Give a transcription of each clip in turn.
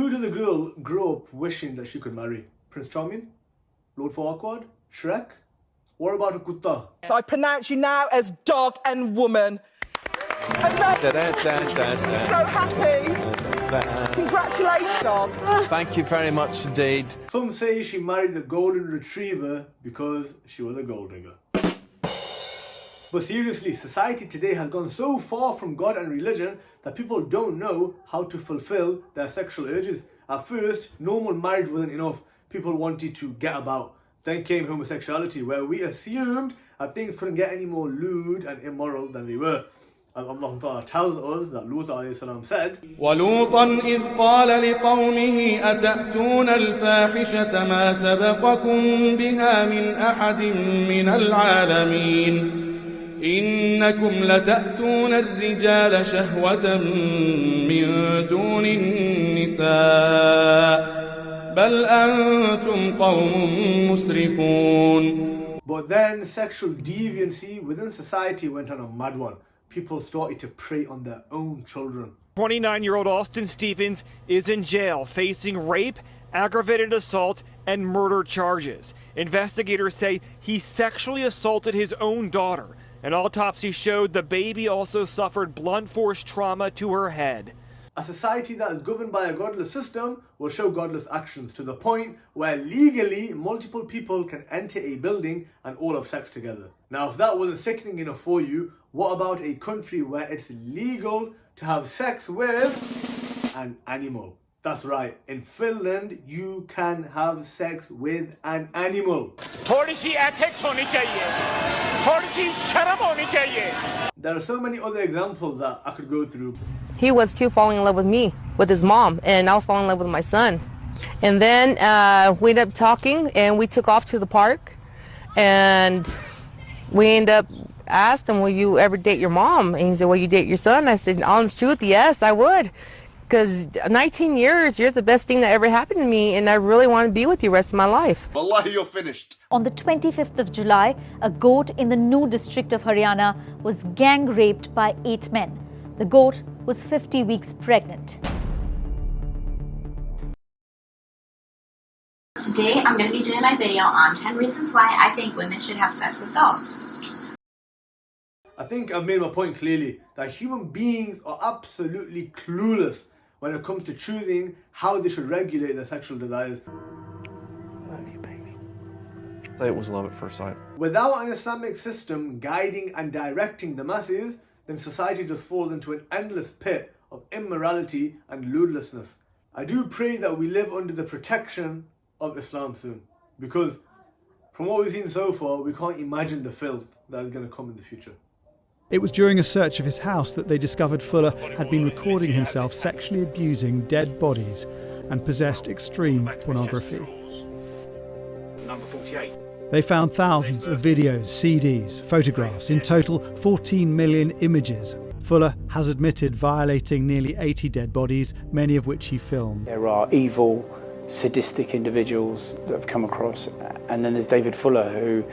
Who does a girl grow up wishing that she could marry? Prince Charming? Lord Farquaad? Shrek? What about a kutta? So I pronounce you now as dog and woman. So happy. Congratulations, dog. Thank you very much indeed. Some say she married the golden retriever because she was a gold digger. But seriously, society today has gone so far from God and religion that people don't know how to fulfill their sexual urges. At first, normal marriage wasn't enough. People wanted to get about. Then came homosexuality, where we assumed that things couldn't get any more lewd and immoral than they were. As Allah tells us that Lut said, وَلُوطًا إِذْ قَالَ لِقَوْمِهِ أَتَأْتُونَ الْفَاحِشَةَ مَا سَبَقَكُم بِهَا مِنْ أَحَدٍ مِنَ الْعَالَمِينَ إنكم لتأتون الرجال شهوة من دون النساء بل أنتم قوم مسرفون. But then sexual deviancy within society went on a mad one. People started to prey on their own children. 29-year-old Austin Stevens is in jail facing rape, aggravated assault, and murder charges. Investigators say he sexually assaulted his own daughter. An autopsy showed the baby also suffered blunt force trauma to her head. A society that is governed by a godless system will show godless actions to the point where legally multiple people can enter a building and all have sex together. Now, if that wasn't sickening enough for you, what about a country where it's legal to have sex with an animal? That's right, in Finland you can have sex with an animal. There are so many other examples that I could go through. He was too falling in love with me, with his mom, and I was falling in love with my son. And then we ended up talking, and we took off to the park, and we ended up asked him, will you ever date your mom? And he said, will you date your son? I said, honest truth, yes, I would. Because 19 years, you're the best thing that ever happened to me, and I really want to be with you the rest of my life. Wallahi, you're finished. On the 25th of July, a goat in the Nuh district of Haryana was gang raped by 8 men. The goat was 50 weeks pregnant. Today, I'm going to be doing my video on 10 reasons why I think women should have sex with dogs. I think I've made my point clearly that human beings are absolutely clueless when it comes to choosing how they should regulate their sexual desires. Love you, baby. Say it was love at first sight. Without an Islamic system guiding and directing the masses, then society just falls into an endless pit of immorality and lewdness. I do pray that we live under the protection of Islam soon, because from what we've seen so far, we can't imagine the filth that is going to come in the future. It was during a search of his house that they discovered Fuller had been recording himself sexually abusing dead bodies and possessed extreme pornography. Number 48. They found thousands of videos, CDs, photographs, in total 14 million images. Fuller has admitted violating nearly 80 dead bodies, many of which he filmed. There are evil, sadistic individuals that have come across, and then there's David Fuller, who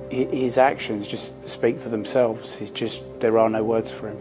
his actions just speak for themselves. There are no words for him.